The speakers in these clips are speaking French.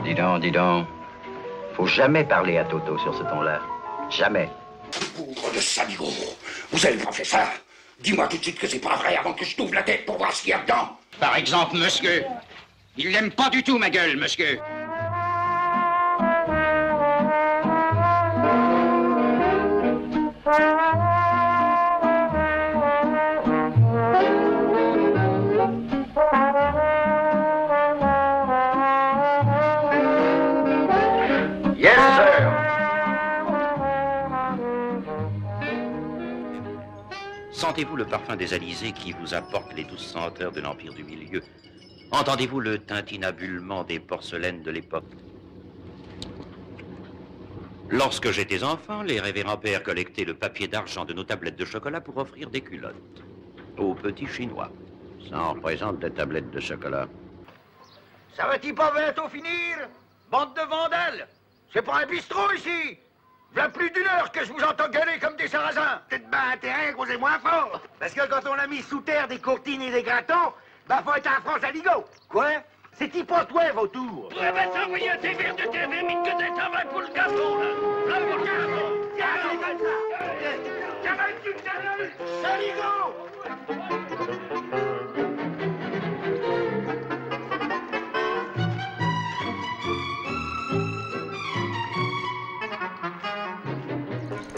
Dis donc. Faut jamais parler à Toto sur ce ton-là. Jamais. Bougre de saligo. Vous avez pas fait ça. Dis-moi tout de suite que c'est pas vrai avant que je t'ouvre la tête pour voir ce qu'il y a dedans. Par exemple, monsieur. Il l'aime pas du tout, ma gueule, monsieur. Yes, sir. Sentez-vous le parfum des alizés qui vous apporte les douces senteurs de l'Empire du Milieu? Entendez-vous le tintinabulement des porcelaines de l'époque? Lorsque j'étais enfant, les révérends pères collectaient le papier d'argent de nos tablettes de chocolat pour offrir des culottes aux petits Chinois. Ça en représente des tablettes de chocolat. Ça va-t-il pas bientôt finir? Bande de vandales! C'est pas un bistrot ici! V'là plus d'une heure que je vous entends gueuler comme des sarrasins! Peut-être ben intérêt gros et moins fort. Parce que quand on a mis sous terre des courtines et des gratons, bah faut être un franc aligot! Quoi? C'est Tipotouet, vautour! Ouais, bah ça, envoyer un TV de TV, mine que t'es un vrai pour le gazon, là! Là, pour le gazon! Tiens, comme ça! Cavale-tu, cavale! Saligo!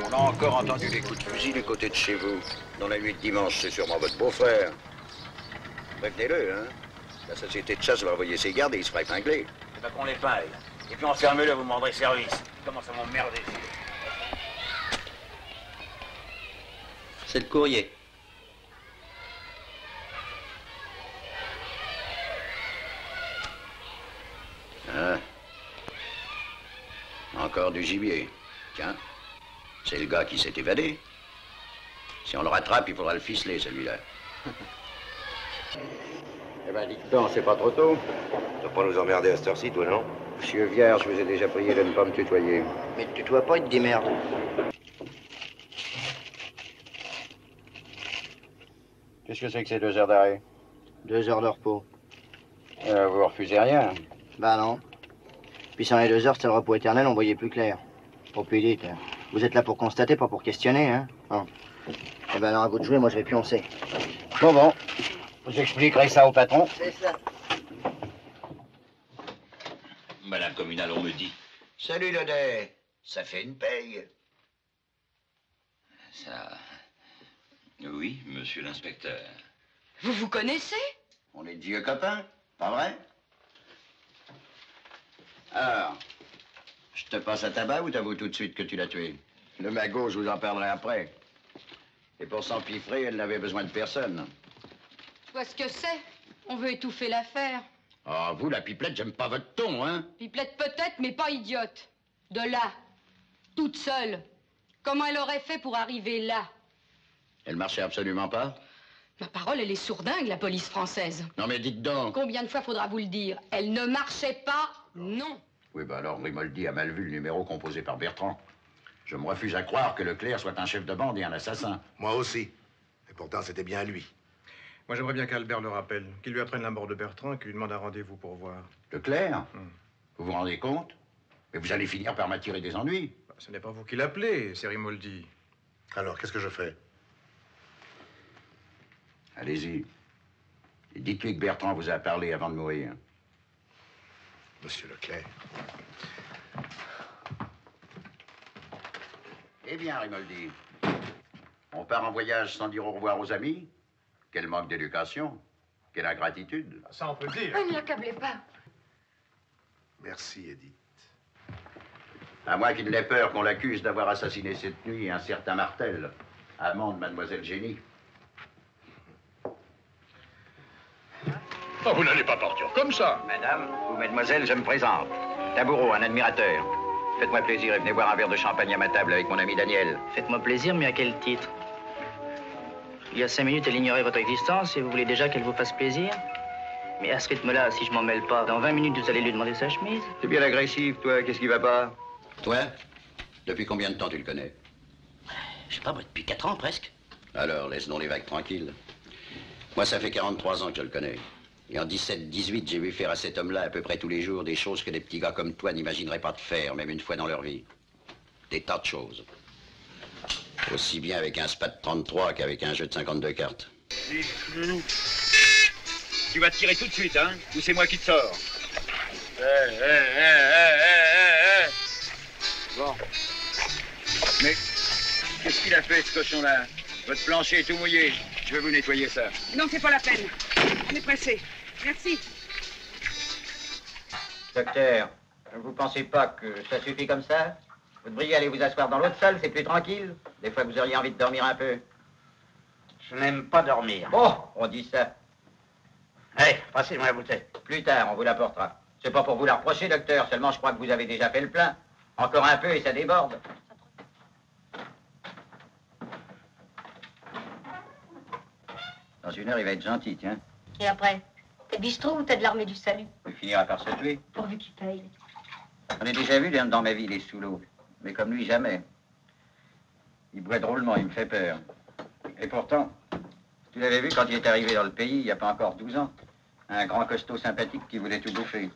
On a encore entendu les coups de fusil du côté de chez vous. Dans la nuit de dimanche, c'est sûrement votre beau-frère. Prévenez-le, hein. La société de chasse va envoyer ses gardes et il se fera épingler. C'est pas qu'on les paille. Et puis enfermez-le, vous me rendrez service. Il commence à m'emmerder. C'est le courrier. Ah. Encore du gibier. Tiens, c'est le gars qui s'est évadé. Si on le rattrape, il faudra le ficeler, celui-là. Eh ben, dites donc, c'est pas trop tôt. Tu vas pas nous emmerder à cette heure-ci, toi, non? Monsieur Vierge, je vous ai déjà prié de ne pas me tutoyer. Mais tu dois pas, il te démerde. Qu'est-ce que c'est que ces 2 heures d'arrêt? 2 heures de repos. Vous refusez rien? Bah non. Puis sans les 2 heures, c'était le repos éternel, on voyait plus clair. Au plus vite. Vous êtes là pour constater, pas pour questionner, hein? Bon. Eh ben alors, à vous de jouer, moi je vais pioncer. Bon. Vous expliquerez ça au patron? C'est ça. Madame communale, on me dit. Salut, Lodet. Ça fait une paye. Ça... Oui, monsieur l'inspecteur. Vous vous connaissez? On est de vieux copains, pas vrai? Alors, je te passe à tabac ou t'avoues tout de suite que tu l'as tué? Le magot, je vous en parlerai après. Et pour s'empiffrer, elle n'avait besoin de personne. Je vois ce que c'est. On veut étouffer l'affaire. Ah, vous, la pipelette, j'aime pas votre ton, hein? Pipelette peut-être, mais pas idiote. De là. Toute seule. Comment elle aurait fait pour arriver là? Elle marchait absolument pas? Ma parole, elle est sourdingue, la police française. Non, mais dites donc. Combien de fois faudra vous le dire? Elle ne marchait pas, non. Oui, bah alors, Rimoldi a mal vu le numéro composé par Bertrand. Je me refuse à croire que Leclerc soit un chef de bande et un assassin. Moi aussi. Et pourtant, c'était bien lui. Moi, j'aimerais bien qu'Albert le rappelle, qu'il lui apprenne la mort de Bertrand et qu'il lui demande un rendez-vous pour voir. Leclerc? Vous vous rendez compte? Mais vous allez finir par m'attirer des ennuis. Bah, ce n'est pas vous qui l'appelez, c'est Rimoldi. Alors, qu'est-ce que je fais? Allez-y. Et dites-lui que Bertrand vous a parlé avant de mourir. Monsieur Leclerc. Eh bien, Rimoldi, on part en voyage sans dire au revoir aux amis? Quel manque d'éducation, quelle ingratitude. Ça, on peut le dire. Ne l'accablez pas. Merci, Edith. À moins qu'il n'ait peur qu'on l'accuse d'avoir assassiné cette nuit un certain Martel, amant de Mademoiselle Génie. Oh, vous n'allez pas partir comme ça. Madame ou mademoiselle, je me présente. Taboureau, un admirateur. Faites-moi plaisir et venez boire un verre de champagne à ma table avec mon ami Daniel. Faites-moi plaisir, mais à quel titre? Il y a 5 minutes, elle ignorait votre existence et vous voulez déjà qu'elle vous fasse plaisir? Mais à ce rythme-là, si je m'en mêle pas, dans 20 minutes, vous allez lui demander sa chemise? T'es bien agressif, toi. Qu'est-ce qui va pas? Toi, depuis combien de temps tu le connais? Je sais pas, moi, depuis 4 ans presque. Alors, laisse donc les vagues tranquilles. Moi, ça fait 43 ans que je le connais. Et en 17-18, j'ai vu faire à cet homme-là à peu près tous les jours des choses que des petits gars comme toi n'imagineraient pas de faire, même une fois dans leur vie. Des tas de choses. Aussi bien avec un SPAD 33 qu'avec un jeu de 52 cartes. Tu vas tirer tout de suite, hein? Ou c'est moi qui te sors? Bon. Mais qu'est-ce qu'il a fait, ce cochon-là? Votre plancher est tout mouillé. Je vais vous nettoyer ça. Non, c'est pas la peine. On est pressé. Merci. Docteur, vous pensez pas que ça suffit comme ça? Vous devriez aller vous asseoir dans l'autre salle, c'est plus tranquille. Des fois, vous auriez envie de dormir un peu. Je n'aime pas dormir. Oh, on dit ça. Allez, passez-moi la bouteille. Plus tard, on vous l'apportera. C'est pas pour vous la reprocher, docteur, seulement je crois que vous avez déjà fait le plein. Encore un peu et ça déborde. Dans une heure, il va être gentil, tiens. Et après? T'es bistrot ou t'as de l'armée du salut? Il finira par se tuer. Pourvu qu'il paye. J'en ai déjà vu dans ma vie, les sous l'eau. Mais comme lui, jamais. Il boit drôlement, il me fait peur. Et pourtant, tu l'avais vu quand il est arrivé dans le pays, il n'y a pas encore 12 ans. Un grand costaud sympathique qui voulait tout bouffer.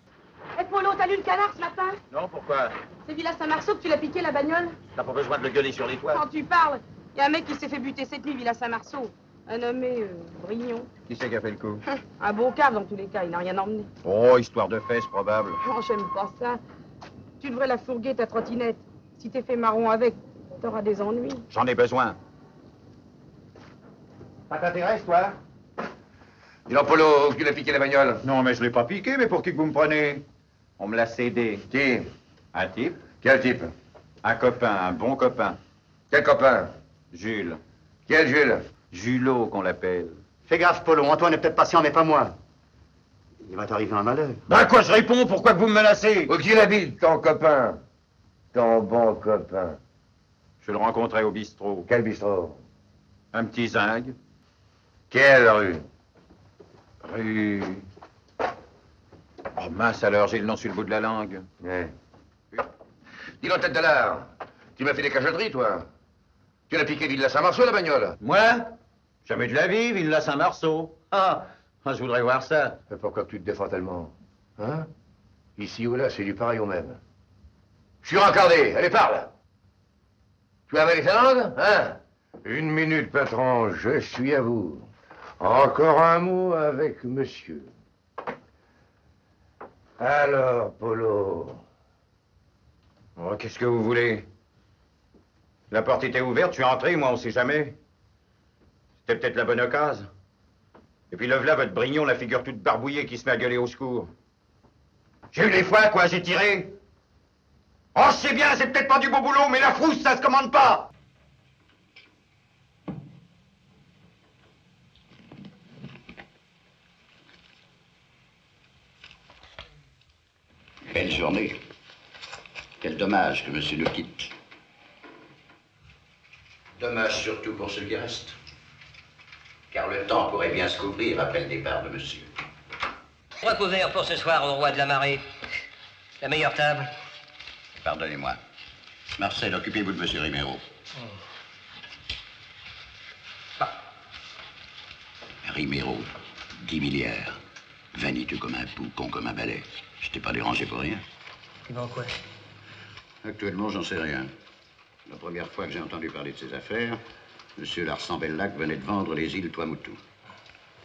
Eh, Polo, t'as lu le canard ce matin? Non, pourquoi? C'est Villa Saint-Marceau que tu l'as piqué, la bagnole? T'as pas besoin de le gueuler sur les toits. Quand tu parles, il y a un mec qui s'est fait buter cette nuit, Villa Saint-Marceau. Un nommé Brignon. Qui c'est qui a fait le coup? Un beau cave dans tous les cas, il n'a rien emmené. Oh, histoire de fesses, probable. Non, j'aime pas ça. Tu devrais la fourguer, ta trottinette. Si t'es fait marron avec, t'auras des ennuis. J'en ai besoin. Ça t'intéresse, toi? Dis donc, Polo, qui l'a piqué la bagnole? Non, mais je l'ai pas piqué, mais pour qui que vous me prenez? On me l'a cédé. Qui? Un type? Quel type? Un copain, un bon copain. Quel copain? Jules. Quel Jules? Julot, qu'on l'appelle. Fais gaffe, Polo. Antoine est peut-être patient, mais pas moi. Il va t'arriver un malheur. Ben quoi, je réponds? Pourquoi que vous me menacez? Où qu'il habite, ton copain? Ton bon copain. Je le rencontrais au bistrot. Quel bistrot? Un petit zingue. Quelle rue? Rue... Oh mince alors, j'ai le nom sur le bout de la langue. Ouais. Dis donc, tête de l'art, tu m'as fait des cajoteries, toi? Tu l'as piqué Villa Saint-Marceau, la bagnole? Moi? Jamais de la vie, Villa Saint-Marceau. Ah, je voudrais voir ça. Mais pourquoi tu te défends tellement? Hein? Ici ou là, c'est du pareil au même. Je suis rencardé, allez, parle! Tu avais les langues, hein? Une minute, patron, je suis à vous. Encore un mot avec monsieur. Alors, Polo... Oh, qu'est-ce que vous voulez? La porte était ouverte, je suis entré, moi, on sait jamais. C'était peut-être la bonne occasion. Et puis le v'là, votre Brignon, la figure toute barbouillée qui se met à gueuler au secours. J'ai eu les foins, quoi, j'ai tiré. Oh, je sais bien, c'est peut-être pas du beau boulot, mais la frousse, ça se commande pas. Belle journée. Quel dommage que monsieur nous quitte. Dommage surtout pour ceux qui restent. Car le temps pourrait bien se couvrir après le départ de monsieur. 3 couverts pour ce soir au roi de la marée. La meilleure table. Pardonnez-moi. Marcel, occupez-vous de monsieur Riméro. Riméro, 10 milliards. Vaniteux comme un pou, con comme un balai. Je t'ai pas dérangé pour rien. Tu vends quoi? Actuellement, j'en sais rien. La première fois que j'ai entendu parler de ces affaires, monsieur Larsan Bellac venait de vendre les îles Tuamotu.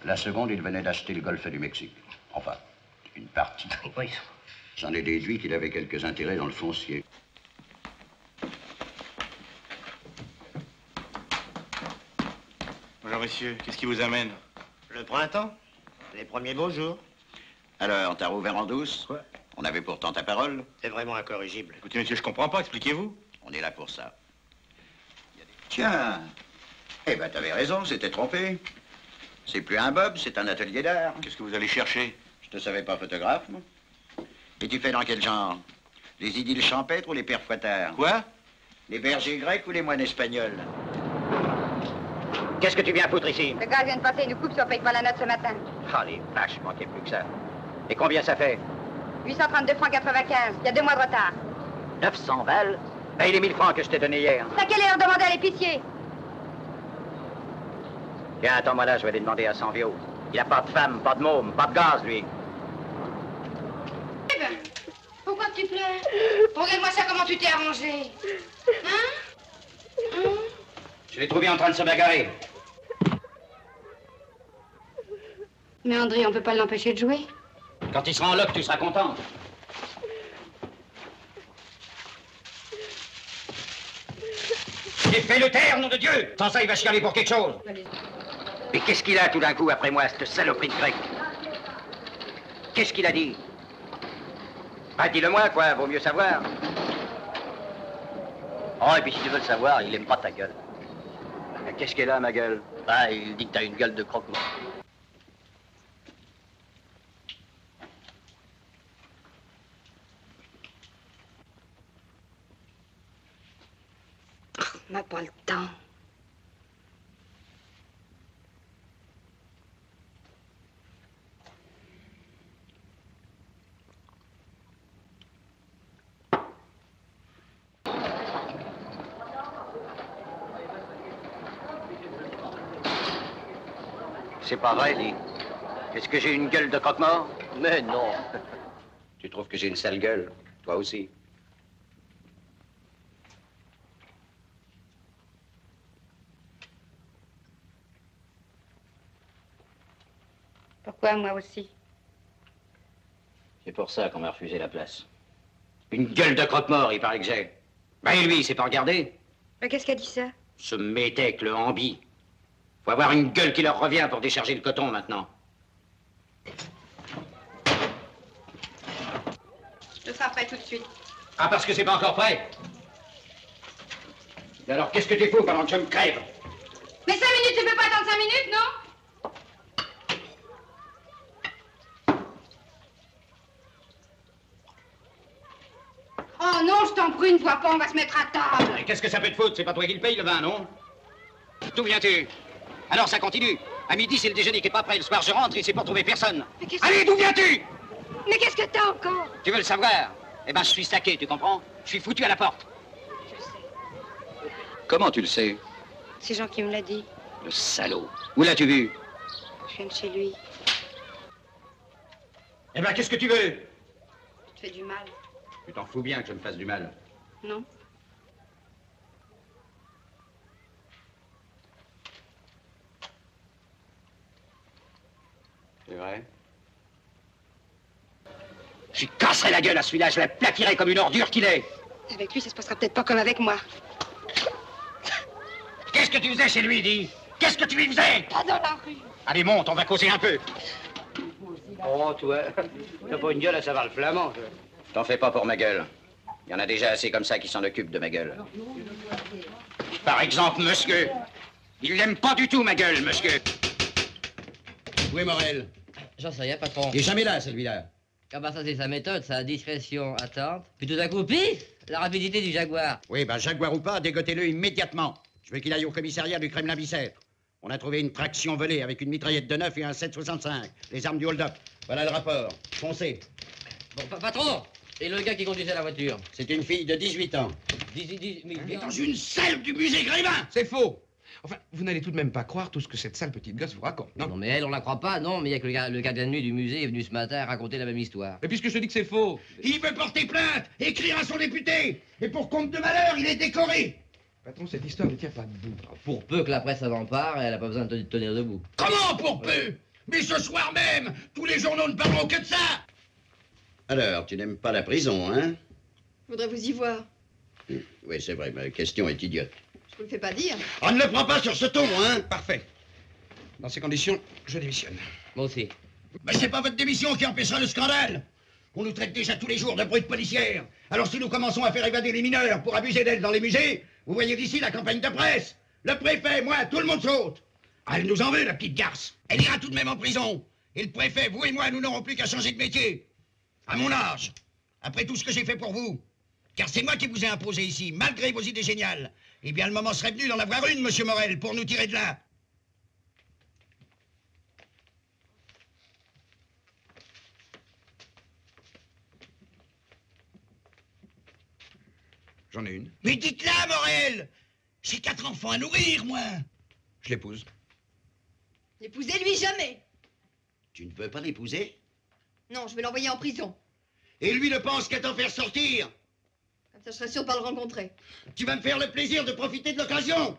La seconde, il venait d'acheter le golfe du Mexique. Enfin, une partie. Oui. J'en ai déduit qu'il avait quelques intérêts dans le foncier. Bonjour, monsieur. Qu'est-ce qui vous amène? Le printemps. Les premiers beaux jours. Alors, t'as rouvert en douce? Quoi? On avait pourtant ta parole. C'est vraiment incorrigible. Écoutez, monsieur, je comprends pas. Expliquez-vous. On est là pour ça. Tiens. Eh ben, t'avais raison, c'était trompé. C'est plus un bob, c'est un atelier d'art. Qu'est-ce que vous allez chercher? Je te savais pas photographe, moi. Et tu fais dans quel genre? Les idylles champêtres ou les pères fouettards? Quoi? Les bergers grecs ou les moines espagnols? Qu'est-ce que tu viens foutre ici? Le gars vient de passer une coupe si on paye pas la note ce matin. Ah, les vaches, manquait plus que ça. Et combien ça fait? 832 francs 95. Il y a 2 mois de retard. 900 balles? Paye les 1000 francs que je t'ai donnés hier. T'as qu'à les leur demander à l'épicier. Tiens, attends-moi là, je vais les demander à 100 viaux. Il a pas de femme, pas de môme, pas de gaz, lui. Eh ben, pourquoi tu pleures? Regarde-moi ça, comment tu t'es arrangé. Hein? Je l'ai trouvé en train de se bagarrer. Mais André, on peut pas l'empêcher de jouer. Quand il sera en loc, tu seras content. Et fais-le taire, nom de Dieu! Sans ça, il va chialer pour quelque chose. Mais qu'est-ce qu'il a tout d'un coup après moi, cette saloperie de grec? Qu'est-ce qu'il a dit? Ah, dis-le-moi, quoi, vaut mieux savoir. Oh, et puis si tu veux le savoir, il aime pas ta gueule. Qu'est-ce qu'elle a, ma gueule? Ah, il dit que t'as une gueule de croque-mort. On n'a pas le temps. C'est pas vrai, dis. Est-ce que j'ai une gueule de croque-mort? Mais non. Tu trouves que j'ai une sale gueule? Toi aussi. Pourquoi moi aussi? C'est pour ça qu'on m'a refusé la place. Une gueule de croque-mort, il paraît que j'ai. Ben et lui, il s'est pas regardé. Mais qu'est-ce qu'a dit ça? Ce métèque, le Hambi. Faut avoir une gueule qui leur revient pour décharger le coton maintenant. Je serai prêt tout de suite. Ah, parce que c'est pas encore prêt? Et alors, qu'est-ce que tu fous pendant que je me crève? Mais 5 minutes, tu peux pas attendre 5 minutes, non? Oh non, je t'en prie, ne vois pas, on va se mettre à table. Et qu'est-ce que ça peut te foutre? C'est pas toi qui le paye, le vin, non? D'où viens-tu? Alors, ça continue. À midi, c'est le déjeuner qui est pas prêt. Le soir, je rentre et c'est pour trouver personne. Allez, d'où viens-tu? Mais qu'est-ce que t'as encore? Tu veux le savoir? Eh ben, je suis saqué, tu comprends? Je suis foutu à la porte. Je sais. Comment tu le sais? C'est Jean qui me l'a dit. Le salaud. Où l'as-tu vu? Je viens de chez lui. Eh ben, qu'est-ce que tu veux? Tu te fais du mal. Tu t'en fous bien que je me fasse du mal. Non? C'est vrai? J'y casserai la gueule à celui-là, je la plaquerai comme une ordure qu'il est. Avec lui, ça se passera peut-être pas comme avec moi. Qu'est-ce que tu faisais chez lui, dis? Qu'est-ce que tu lui faisais? Pas dans la rue. Allez, monte, on va causer un peu. Oh, toi, t'as pas une gueule à savoir le flamand, toi. T'en fais pas pour ma gueule. Il y en a déjà assez comme ça qui s'en occupent de ma gueule. Par exemple, monsieur. Il l'aime pas du tout, ma gueule, monsieur. Où est Morel? J'en sais rien, patron. Il est jamais là, celui-là. Ah bah ça, c'est sa méthode, sa discrétion, attente. Puis tout d'un coup, pif, la rapidité du Jaguar. Oui, ben Jaguar ou pas, dégotez-le immédiatement. Je veux qu'il aille au commissariat du Kremlin-Bicêtre. On a trouvé une traction volée avec une mitraillette de 9 et un 7,65. Les armes du hold-up. Voilà le rapport. Foncez. Bon, patron, et le gars qui conduisait la voiture? C'est une fille de 18 ans. Elle est dans une salle du musée Grévin. C'est faux. Enfin, vous n'allez tout de même pas croire tout ce que cette sale petite gosse vous raconte, non? Non, mais elle, on la croit pas, non, mais il y a que le gardien de nuit du musée est venu ce matin raconter la même histoire. Mais puisque je te dis que c'est faux... Il veut porter plainte, écrire à son député. Et pour compte de malheur, il est décoré. Patron, cette histoire ne tient pas debout. Pour peu que la presse s'en empare, elle n'a pas besoin de tenir debout. Comment pour peu? Mais ce soir même, tous les journaux ne parleront que de ça. Alors, tu n'aimes pas la prison, hein? Je voudrais vous y voir. Oui, c'est vrai, ma question est idiote. Je vous le fais pas dire. On ne le prend pas sur ce ton, hein? Parfait. Dans ces conditions, je démissionne. Moi aussi. Mais c'est pas votre démission qui empêchera le scandale. On nous traite déjà tous les jours de brutes policières. Alors si nous commençons à faire évader les mineurs pour abuser d'elles dans les musées, vous voyez d'ici la campagne de presse. Le préfet, moi, tout le monde saute. Ah, elle nous en veut, la petite garce. Elle ira tout de même en prison. Et le préfet, vous et moi, nous n'aurons plus qu'à changer de métier. À mon âge, après tout ce que j'ai fait pour vous, car c'est moi qui vous ai imposé ici, malgré vos idées géniales, eh bien, le moment serait venu d'en avoir une, monsieur Morel, pour nous tirer de là. J'en ai une. Mais dites-la, Morel! J'ai 4 enfants à nourrir, moi! Je l'épouse. N'épousez-lui jamais. Tu ne veux pas l'épouser? Non, je vais l'envoyer en prison. Et lui ne pense qu'à t'en faire sortir. Comme ça, je serai sûr de pas le rencontrer. Tu vas me faire le plaisir de profiter de l'occasion.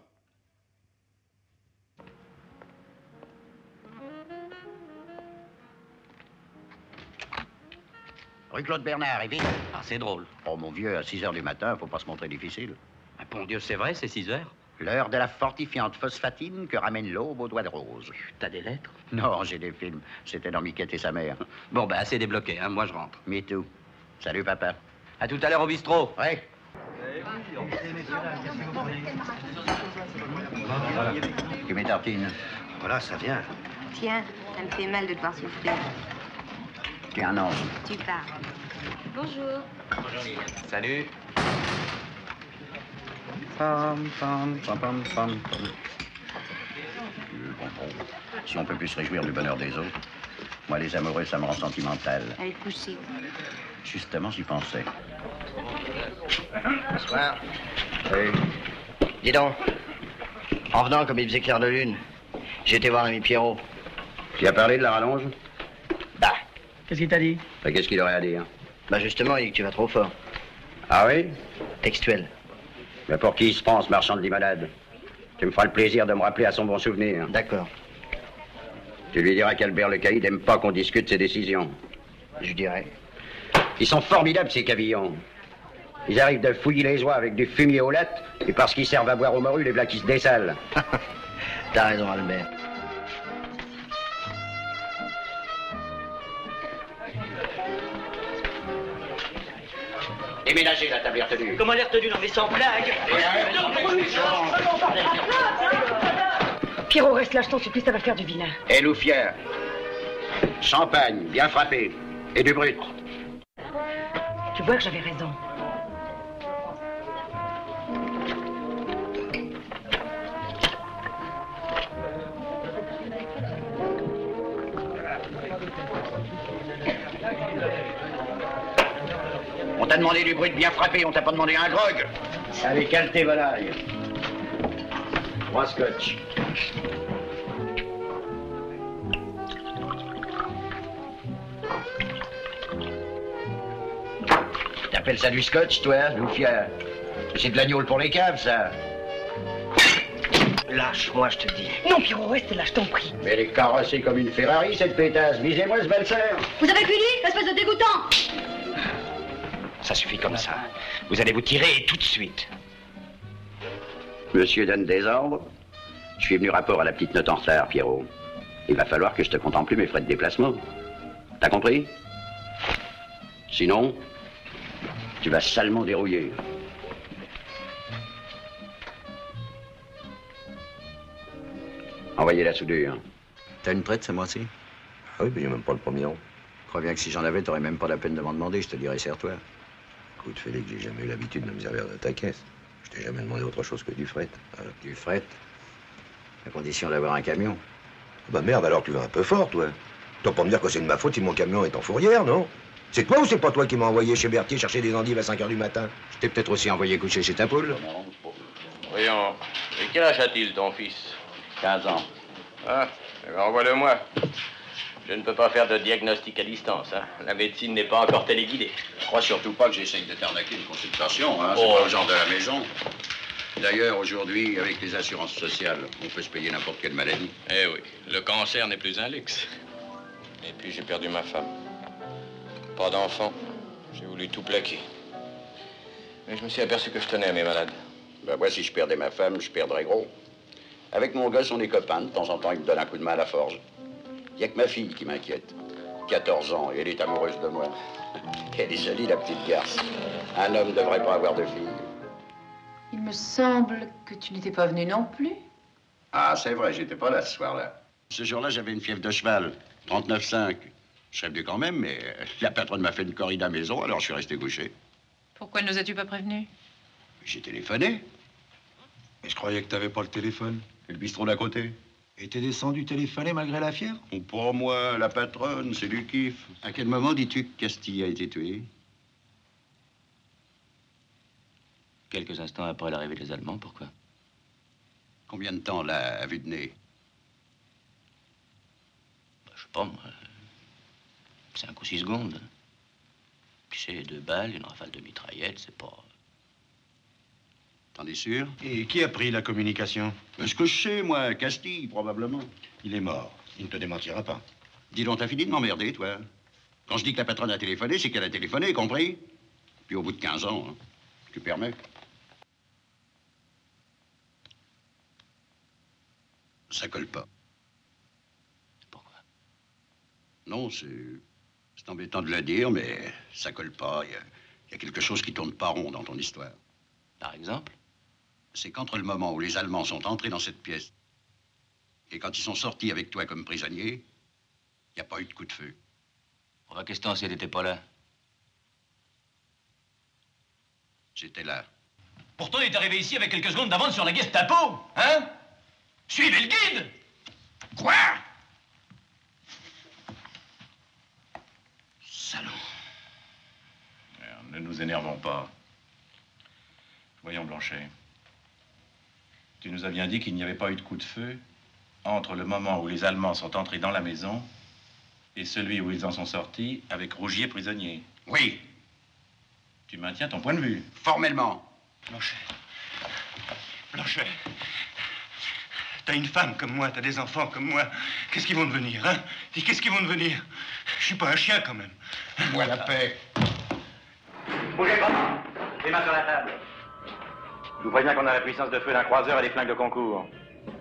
Rue Claude Bernard, et vite. Ah, c'est drôle. Oh, mon vieux, à 6 h du matin, faut pas se montrer difficile. Ah, bon Dieu, c'est vrai, c'est 6 heures. L'heure de la fortifiante phosphatine que ramène l'aube aux doigts de rose. T'as des lettres? Non, j'ai des films. C'était dans Miquette et sa mère. Bon, ben, assez débloqué, hein. Moi, je rentre. Me too. Salut, papa. À tout à l'heure au bistrot. Ouais. Tu mes tartines. Voilà, ça vient. Tiens, ça me fait mal de te voir souffrir. Tu es un ange. Tu pars. Bonjour. Salut. Pam, pam, pam, pam, pam. Si on peut plus se réjouir du bonheur des autres. Moi, les amoureux, ça me rend sentimental. Allez, coucher. Justement, j'y pensais. Bonsoir. Oui. Dis donc, en venant comme il faisait clair de lune, j'ai été voir l'ami Pierrot. Tu as parlé de la rallonge? Bah. Qu'est-ce qu'il t'a dit? Bah, qu'est-ce qu'il aurait à dire? Bah justement, il dit que tu vas trop fort. Ah oui? Textuel. Mais pour qui il se prend, ce marchand de limonade? Tu me feras le plaisir de me rappeler à son bon souvenir. D'accord. Tu lui diras qu'Albert Le Caïd n'aime pas qu'on discute ses décisions. Je lui dirai. Ils sont formidables, ces cavillons. Ils arrivent de fouiller les oies avec du fumier aux lattes, et parce qu'ils servent à boire aux morues, les blacks qui se dessalent. T'as raison, Albert. Déménagez la table est retenue. Comment l'air tenu? Non, mais sans blague. Pierrot, reste là, je t'en supplie, ça va faire du vilain. Et Loufière. Champagne, bien frappé. Et du brut. Tu vois que j'avais raison. On t'a demandé du brut bien frappé, on t'a pas demandé un grog. Allez, cale tes volailles. 3 scotch. T'appelles ça du scotch, toi, Loufière? C'est de l'agneau pour les caves, ça. Lâche-moi, je te dis. Non, Pierrot, reste là, je t'en prie. Mais elle est carrossée comme une Ferrari, cette pétasse. Visez-moi ce belle-sœur. Vous avez fini, espèce de dégoûtant? Ça suffit comme ça. Vous allez vous tirer tout de suite. Monsieur donne des ordres. Je suis venu rapport à la petite note en retard, Pierrot. Il va falloir que je te compte en plus mes frais de déplacement. T'as compris? Sinon, tu vas salement dérouiller. Envoyez la soudure. T'as une traite ce mois-ci? Ah oui, mais il n'y a même pas le premier rang. Crois bien que si j'en avais, t'aurais même pas la peine de m'en demander, je te dirais serre-toi. Écoute, Félix, j'ai jamais eu l'habitude de me servir de ta caisse. Je t'ai jamais demandé autre chose que du fret. Alors, du fret? À condition d'avoir un camion. Bah merde, alors tu vas un peu fort, toi. T'as pas me dire que c'est de ma faute si mon camion est en fourrière, non? C'est toi ou c'est pas toi qui m'as envoyé chez Berthier chercher des endives à 5 h du matin? Je t'ai peut-être aussi envoyé coucher chez ta poule. Voyons, et quel âge a-t-il, ton fils? 15 ans. Ah, eh ben, envoie-le-moi. Je ne peux pas faire de diagnostic à distance, hein. La médecine n'est pas encore téléguidée. Crois surtout pas que j'essaye de t'arnaquer une consultation, hein. Oh. C'est pas le genre de la maison. D'ailleurs, aujourd'hui, avec les assurances sociales, on peut se payer n'importe quelle maladie. Eh oui, le cancer n'est plus un luxe. Et puis j'ai perdu ma femme. Pas d'enfant. J'ai voulu tout plaquer. Mais je me suis aperçu que je tenais à mes malades. Ben moi, si je perdais ma femme, je perdrais gros. Avec mon gosse, on est copains. De temps en temps, il me donne un coup de main à la forge. Il n'y a que ma fille qui m'inquiète. 14 ans, et elle est amoureuse de moi. Elle est jolie, la petite garce. Un homme ne devrait pas avoir de fille. Il me semble que tu n'étais pas venu non plus. Ah, c'est vrai, j'étais pas là ce soir-là. Ce jour-là, j'avais une fièvre de cheval, 39,5. Je serais venu quand même, mais la patronne m'a fait une corrida à maison, alors je suis resté couché. Pourquoi ne nous as-tu pas prévenu? J'ai téléphoné. Mais je croyais que t'avais pas le téléphone. Et le bistrot d'à côté. Et t'es descendu téléphoner malgré la fièvre? Pour moi, la patronne, c'est du kiff. À quel moment dis-tu que Castille a été tué? Quelques instants après l'arrivée des Allemands, pourquoi? Combien de temps, là, à vue de nez? Je sais pas, moi, 5 ou 6 secondes. Tu sais, 2 balles, une rafale de mitraillette, c'est pas... T'en es sûr? Et qui a pris la communication? Est-ce que je sais, moi? Castille, probablement. Il est mort. Il ne te démentira pas. Dis donc, t'as fini de m'emmerder, toi. Quand je dis que la patronne a téléphoné, c'est qu'elle a téléphoné, compris? Puis au bout de 15 ans, hein, tu permets? Ça colle pas. Pourquoi? Non, c'est embêtant de le dire, mais ça colle pas. Il y a quelque chose qui tourne pas rond dans ton histoire. Par exemple? C'est qu'entre le moment où les Allemands sont entrés dans cette pièce et quand ils sont sortis avec toi comme prisonnier, il n'y a pas eu de coup de feu. Enfin, question si elle n'était pas là. J'étais là. Pourtant, il est arrivé ici avec quelques secondes d'avance sur la Gestapo, hein? Suivez le guide! Quoi? Salaud. Ne nous énervons pas. Voyons, Blanchet. Tu nous as bien dit qu'il n'y avait pas eu de coup de feu entre le moment où les Allemands sont entrés dans la maison et celui où ils en sont sortis avec Rougier prisonnier. Oui. Tu maintiens ton point de vue? Formellement. Blanchet. Blanchet. T'as une femme comme moi, t'as des enfants comme moi. Qu'est-ce qu'ils vont devenir, hein? Dis, qu'est-ce qu'ils vont devenir? Je suis pas un chien, quand même. Moi, la paix. Bougez pas. Les mains sur la table. Je vous préviens qu'on a la puissance de feu d'un croiseur et des flingues de concours.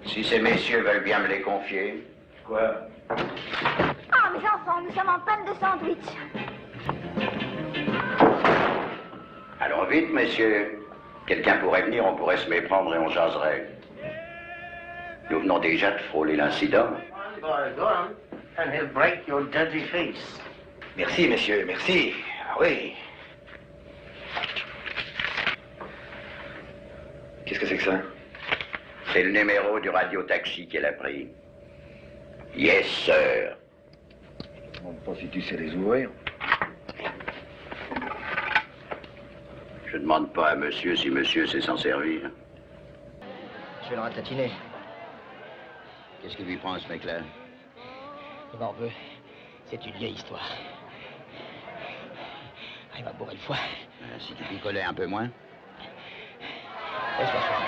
Si ces messieurs veulent bien me les confier. Quoi? Ah, mes enfants, nous sommes en panne de sandwich. Allons vite, messieurs. Quelqu'un pourrait venir, on pourrait se méprendre et on jaserait. Nous venons déjà de frôler l'incident. And he'll break your dirty face. Merci, messieurs, merci. Ah oui. Qu'est-ce que c'est que ça? C'est le numéro du radio-taxi qu'elle a pris. Yes, sir. Je ne demande pas si tu sais les ouvrir. Je demande pas à monsieur si monsieur sait s'en servir. Je vais le ratatiner. Qu'est-ce qui lui prend à ce mec-là? Il m'en veut. C'est une vieille histoire. Il m'a bourré le foie. Si tu picolais un peu moins. Laisse-moi faire.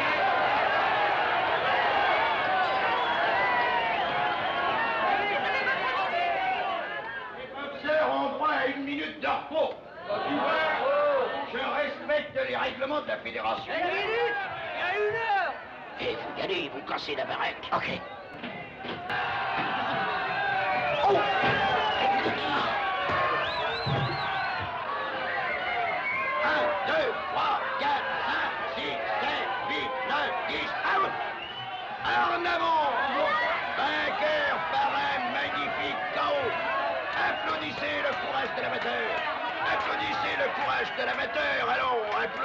Les professeurs ont droit à 1 minute de repos. Je respecte les règlements de la fédération. 1 minute! Il y a 1 heure! Et vous gagnez, vous cassez la baraque. Ok. Oh! 1, 2, 3, 4, 5, 6, 7, 8, 9, 10, out! En avant! Vainqueur par un magnifique chaos! Applaudissez le courage de l'amateur! Applaudissez le courage de l'amateur! Allons, applaudissez!